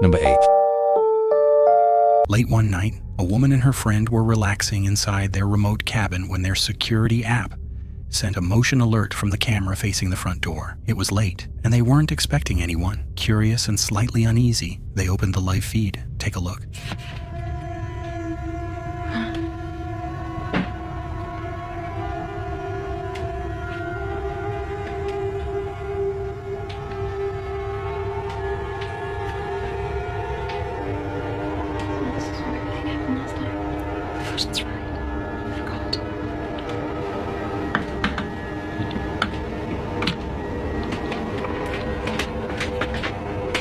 Number 8. Late one night, a woman and her friend were relaxing inside their remote cabin when their security app sent a motion alert from the camera facing the front door. It was late, and they weren't expecting anyone. Curious and slightly uneasy, they opened the live feed. Take a look.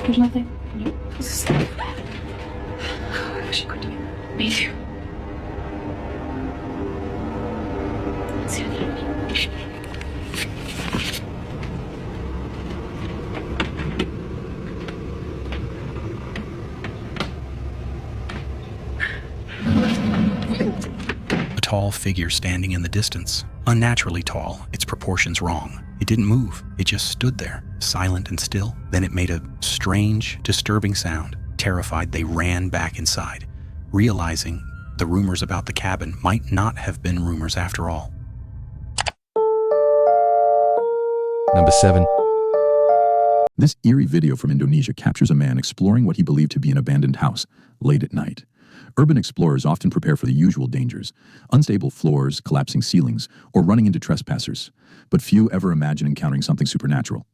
There's nothing. No. This is... I wish I could do it. Me too. Let's see what A tall figure standing in the distance. Unnaturally tall, its proportions wrong. It didn't move, it just stood there, silent and still. Then it made a strange, disturbing sound. Terrified, they ran back inside, realizing the rumors about the cabin might not have been rumors after all. Number 7. This eerie video from Indonesia captures a man exploring what he believed to be an abandoned house late at night. Urban explorers often prepare for the usual dangers: unstable floors, collapsing ceilings, or running into trespassers. But few ever imagine encountering something supernatural.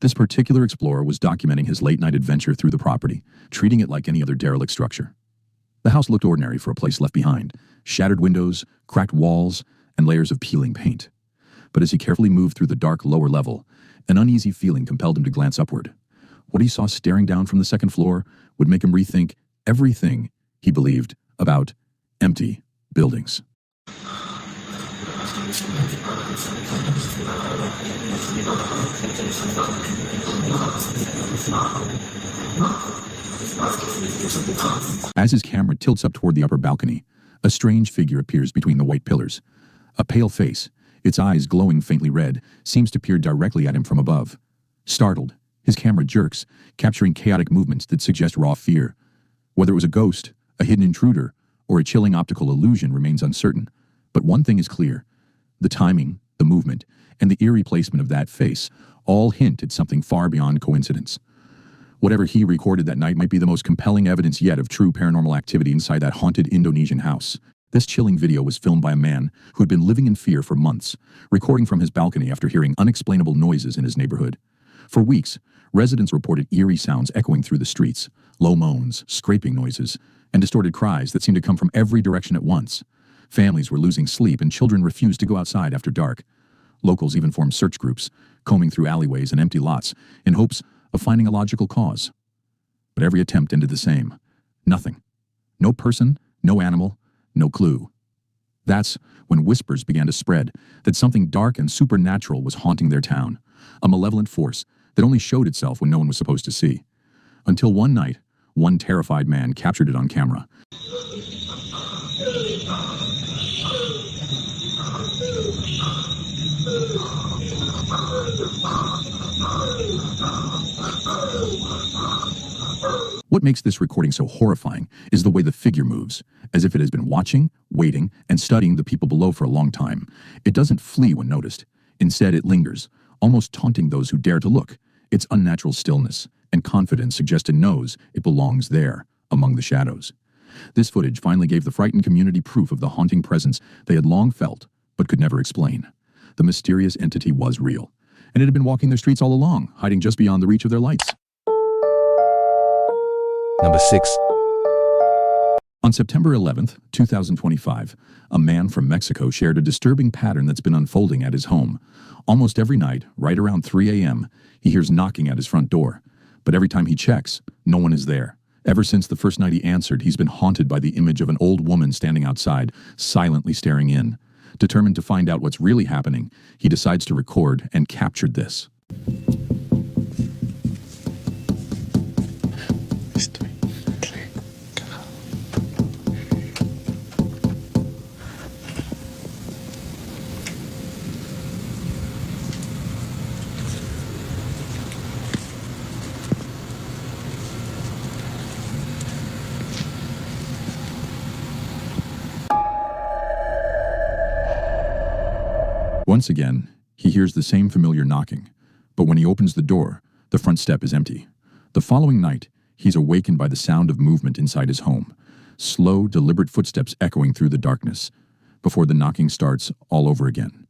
This particular explorer was documenting his late-night adventure through the property, treating it like any other derelict structure. The house looked ordinary for a place left behind: shattered windows, cracked walls, and layers of peeling paint. But as he carefully moved through the dark lower level, an uneasy feeling compelled him to glance upward. What he saw staring down from the second floor would make him rethink everything he believed about empty buildings. As his camera tilts up toward the upper balcony, a strange figure appears between the white pillars. A pale face, its eyes glowing faintly red, seems to peer directly at him from above. Startled, his camera jerks, capturing chaotic movements that suggest raw fear. Whether it was a ghost, a hidden intruder, or a chilling optical illusion remains uncertain. But one thing is clear: the timing, the movement, and the eerie placement of that face all hint at something far beyond coincidence. Whatever he recorded that night might be the most compelling evidence yet of true paranormal activity inside that haunted Indonesian house. This chilling video was filmed by a man who had been living in fear for months, recording from his balcony after hearing unexplainable noises in his neighborhood. For weeks, residents reported eerie sounds echoing through the streets: low moans, scraping noises, and distorted cries that seemed to come from every direction at once. Families were losing sleep, and children refused to go outside after dark. Locals even formed search groups, combing through alleyways and empty lots in hopes of finding a logical cause. But every attempt ended the same: nothing. No person, no animal, no clue. That's when whispers began to spread that something dark and supernatural was haunting their town, a malevolent force that only showed itself when no one was supposed to see. Until one night, one terrified man captured it on camera. What makes this recording so horrifying is the way the figure moves, as if it has been watching, waiting, and studying the people below for a long time. It doesn't flee when noticed. Instead, it lingers, almost taunting those who dare to look. Its unnatural stillness and confidence suggest it knows it belongs there, among the shadows. This footage finally gave the frightened community proof of the haunting presence they had long felt, but could never explain. The mysterious entity was real, and it had been walking their streets all along, hiding just beyond the reach of their lights. Number 6. On September 11th, 2025, a man from Mexico shared a disturbing pattern that's been unfolding at his home. Almost every night, right around 3 a.m., he hears knocking at his front door. But every time he checks, no one is there. Ever since the first night he answered, he's been haunted by the image of an old woman standing outside, silently staring in. Determined to find out what's really happening, he decides to record and captured this. Once again, he hears the same familiar knocking, but when he opens the door, the front step is empty. The following night, he's awakened by the sound of movement inside his home, slow, deliberate footsteps echoing through the darkness, before the knocking starts all over again.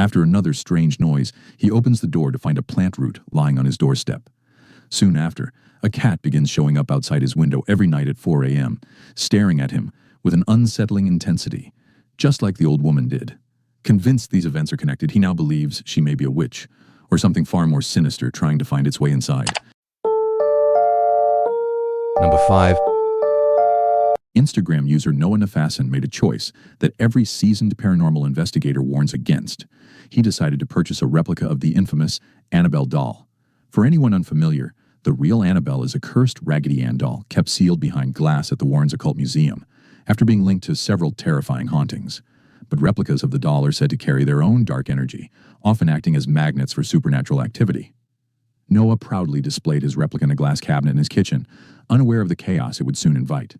After another strange noise, he opens the door to find a plant root lying on his doorstep. Soon after, a cat begins showing up outside his window every night at 4 a.m., staring at him with an unsettling intensity, just like the old woman did. Convinced these events are connected, he now believes she may be a witch, or something far more sinister trying to find its way inside. Number 5. Instagram user Noah Nafasan made a choice that every seasoned paranormal investigator warns against. He decided to purchase a replica of the infamous Annabelle doll. For anyone unfamiliar, the real Annabelle is a cursed Raggedy Ann doll kept sealed behind glass at the Warrens Occult Museum, after being linked to several terrifying hauntings. But replicas of the doll are said to carry their own dark energy, often acting as magnets for supernatural activity. Noah proudly displayed his replica in a glass cabinet in his kitchen, unaware of the chaos it would soon invite.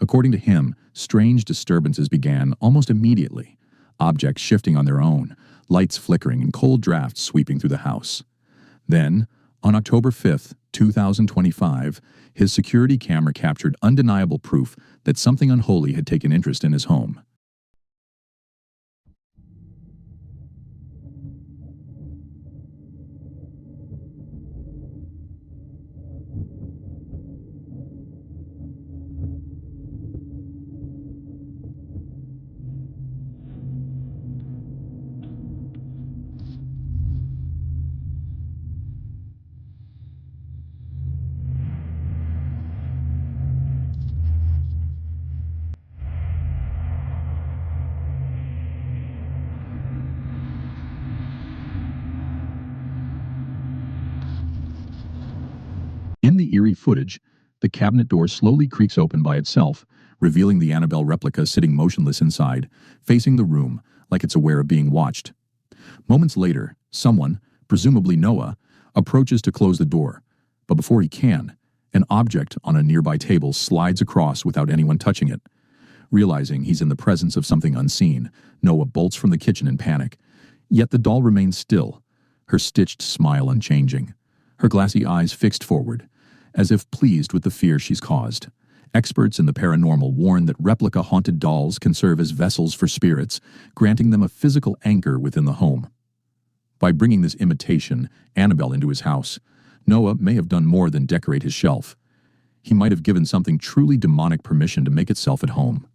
According to him, strange disturbances began almost immediately, objects shifting on their own, lights flickering, and cold drafts sweeping through the house. Then, on October 5th, 2025, his security camera captured undeniable proof that something unholy had taken interest in his home. In the eerie footage, the cabinet door slowly creaks open by itself, revealing the Annabelle replica sitting motionless inside, facing the room like it's aware of being watched. Moments later, someone, presumably Noah, approaches to close the door, but before he can, an object on a nearby table slides across without anyone touching it. Realizing he's in the presence of something unseen, Noah bolts from the kitchen in panic. Yet the doll remains still, her stitched smile unchanging, her glassy eyes fixed forward, as if pleased with the fear she's caused. Experts in the paranormal warn that replica haunted dolls can serve as vessels for spirits, granting them a physical anchor within the home. By bringing this imitation Annabelle into his house, Noah may have done more than decorate his shelf. He might have given something truly demonic permission to make itself at home.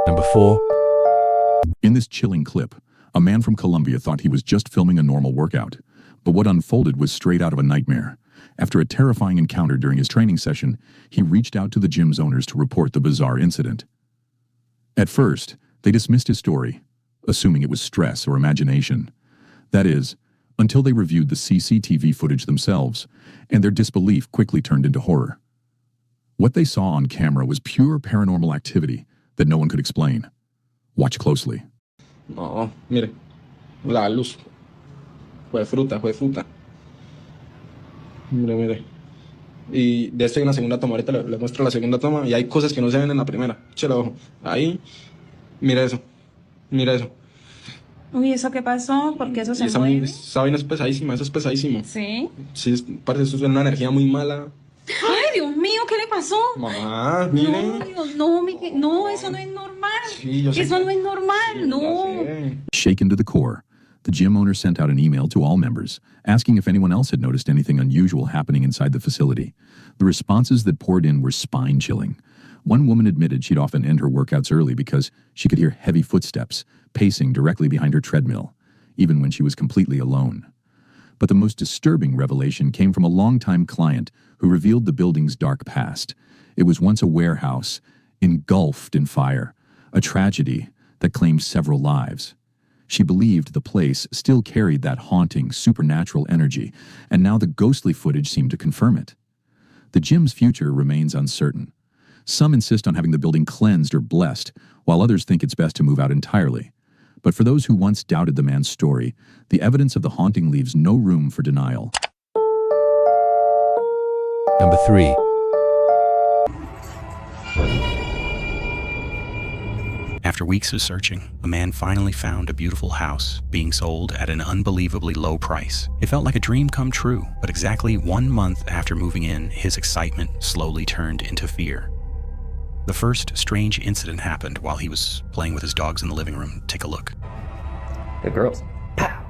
Number 4. In this chilling clip, a man from Colombia thought he was just filming a normal workout, but what unfolded was straight out of a nightmare. After a terrifying encounter during his training session, he reached out to the gym's owners to report the bizarre incident. At first, they dismissed his story, assuming it was stress or imagination. That is, until they reviewed the CCTV footage themselves, and their disbelief quickly turned into horror. What they saw on camera was pure paranormal activity that no one could explain. Watch closely. No, mire, la luz. Fue fruta, fue fruta. Mire, mire. Y de esto hay una segunda toma. Ahorita le muestro la segunda toma y hay cosas que no se ven en la primera. Échale ojo. Ahí. Mira eso. Mira eso. Uy, ¿eso qué pasó? ¿Por qué eso se esa mueve? esa vaina es pesadísima, eso es pesadísimo. Sí. Sí, parece eso es una energía muy mala. Ay, Dios mío, ¿qué le pasó? Mamá, mire. No, Dios, no, no, eso no es normal. Sí, yo sé. Eso no es normal, no. Shaken to the core, the gym owner sent out an email to all members, asking if anyone else had noticed anything unusual happening inside the facility. The responses that poured in were spine-chilling. One woman admitted she'd often end her workouts early because she could hear heavy footsteps pacing directly behind her treadmill, even when she was completely alone. But the most disturbing revelation came from a longtime client who revealed the building's dark past. It was once a warehouse, engulfed in fire, a tragedy that claimed several lives. She believed the place still carried that haunting, supernatural energy, and now the ghostly footage seemed to confirm it. The gym's future remains uncertain. Some insist on having the building cleansed or blessed, while others think it's best to move out entirely. But for those who once doubted the man's story, the evidence of the haunting leaves no room for denial. Number 3. After weeks of searching, a man finally found a beautiful house being sold at an unbelievably low price. It felt like a dream come true, but exactly 1 month after moving in, his excitement slowly turned into fear. The first strange incident happened while he was playing with his dogs in the living room. Take a look. Good girls. Pow.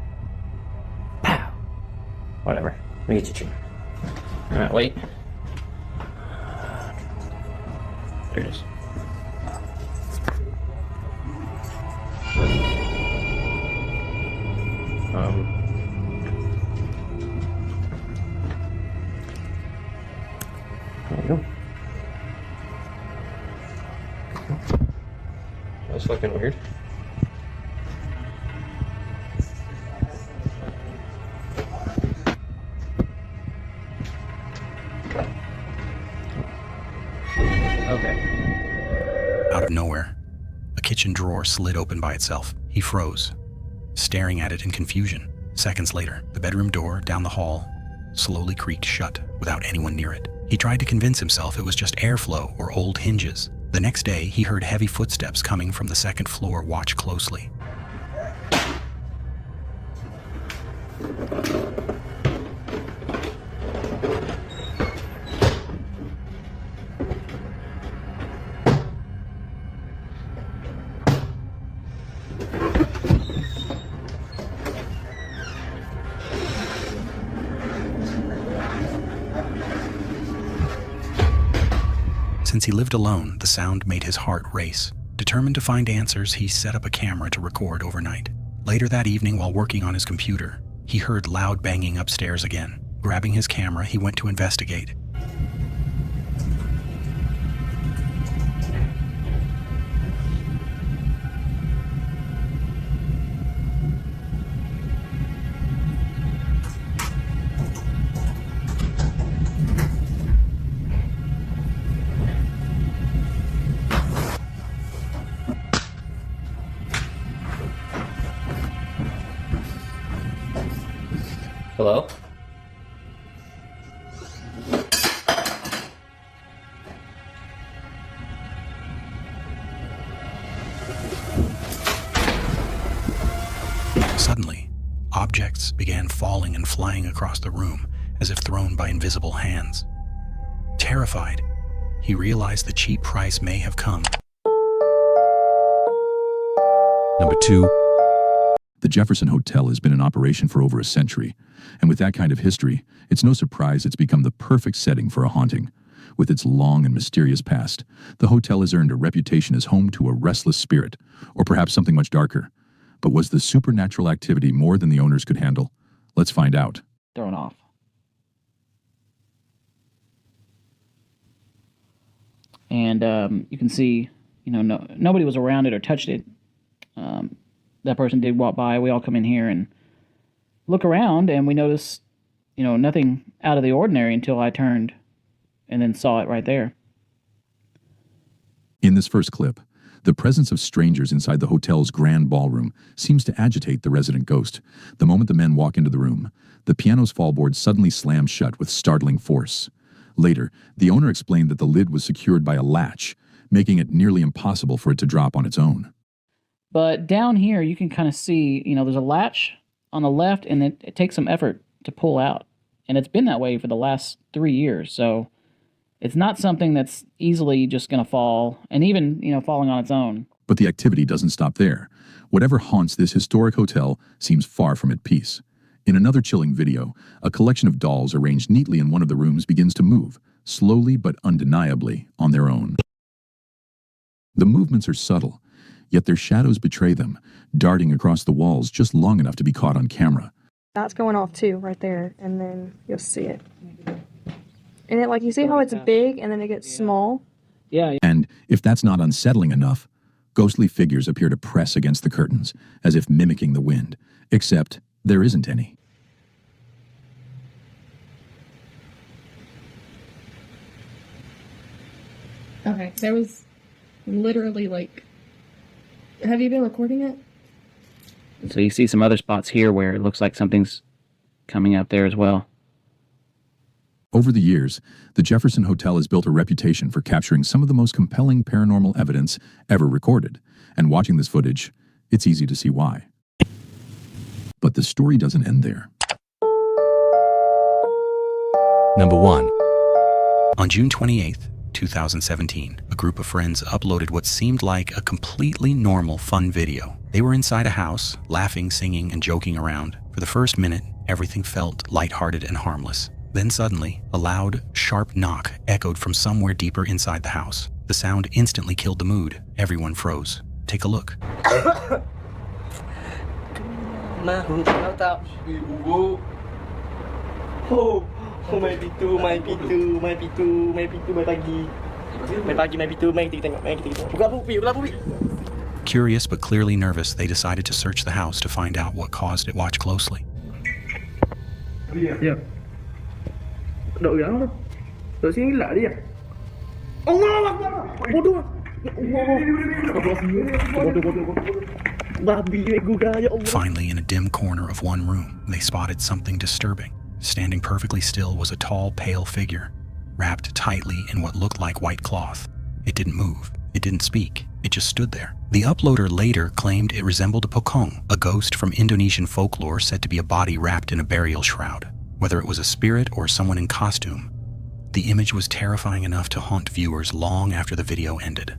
Pow. Whatever. Let me get you two. Alright, wait. There it is. There you go. That's fucking weird. Okay. Out of nowhere, a kitchen drawer slid open by itself. He froze, staring at it in confusion. Seconds later, the bedroom door down the hall slowly creaked shut without anyone near it. He tried to convince himself it was just airflow or old hinges. The next day, he heard heavy footsteps coming from the second floor. Watch closely. Since he lived alone, the sound made his heart race. Determined to find answers, he set up a camera to record overnight. Later that evening, while working on his computer, he heard loud banging upstairs again. Grabbing his camera, he went to investigate. Hello? Suddenly, objects began falling and flying across the room as if thrown by invisible hands. Terrified, he realized the cheap price may have come. Number 2. The Jefferson Hotel has been in operation for over a century, and with that kind of history, it's no surprise it's become the perfect setting for a haunting. With its long and mysterious past, the hotel has earned a reputation as home to a restless spirit, or perhaps something much darker. But was the supernatural activity more than the owners could handle? Let's find out. Thrown off. And you can see, nobody was around it or touched it. That person did walk by. We all come in here and look around, and we notice, nothing out of the ordinary until I turned and then saw it right there. In this first clip, the presence of strangers inside the hotel's grand ballroom seems to agitate the resident ghost. The moment the men walk into the room, the piano's fallboard suddenly slams shut with startling force. Later, the owner explained that the lid was secured by a latch, making it nearly impossible for it to drop on its own. But down here, you can kind of see, there's a latch on the left, and it takes some effort to pull out. And it's been that way for the last 3 years. So it's not something that's easily just going to fall, and even, falling on its own. But the activity doesn't stop there. Whatever haunts this historic hotel seems far from at peace. In another chilling video, a collection of dolls arranged neatly in one of the rooms begins to move, slowly but undeniably, on their own. The movements are subtle, yet their shadows betray them, darting across the walls just long enough to be caught on camera. That's going off too, right there, and then you'll see it. And it, like, you see how it's big and then it gets small? Yeah. And if that's not unsettling enough, ghostly figures appear to press against the curtains, as if mimicking the wind, except there isn't any. Okay, there was literally like. Have you been recording it? So you see some other spots here where it looks like something's coming up there as well. Over the years, the Jefferson Hotel has built a reputation for capturing some of the most compelling paranormal evidence ever recorded, and watching this footage, it's easy to see why. But the story doesn't end there. Number 1. On June 28th, 2017, a group of friends uploaded what seemed like a completely normal, fun video. They were inside a house, laughing, singing, and joking around. For the first minute, everything felt lighthearted and harmless. Then suddenly, a loud, sharp knock echoed from somewhere deeper inside the house. The sound instantly killed the mood. Everyone froze. Take a look. Main pintu, main pintu, main pintu, main pintu, main pagi. Main pagi, main pintu, main kita tengok, main kita tengok. Buka api. Curious but clearly nervous, they decided to search the house to find out what caused it. Watch closely. Ya. Dok yang tu. Dok sini lah dia. Allah Akbar. Bodoh. Finally, in a dim corner of one room, they spotted something disturbing. Standing perfectly still was a tall, pale figure, wrapped tightly in what looked like white cloth. It didn't move. It didn't speak. It just stood there. The uploader later claimed it resembled a pocong, a ghost from Indonesian folklore said to be a body wrapped in a burial shroud. Whether it was a spirit or someone in costume, the image was terrifying enough to haunt viewers long after the video ended.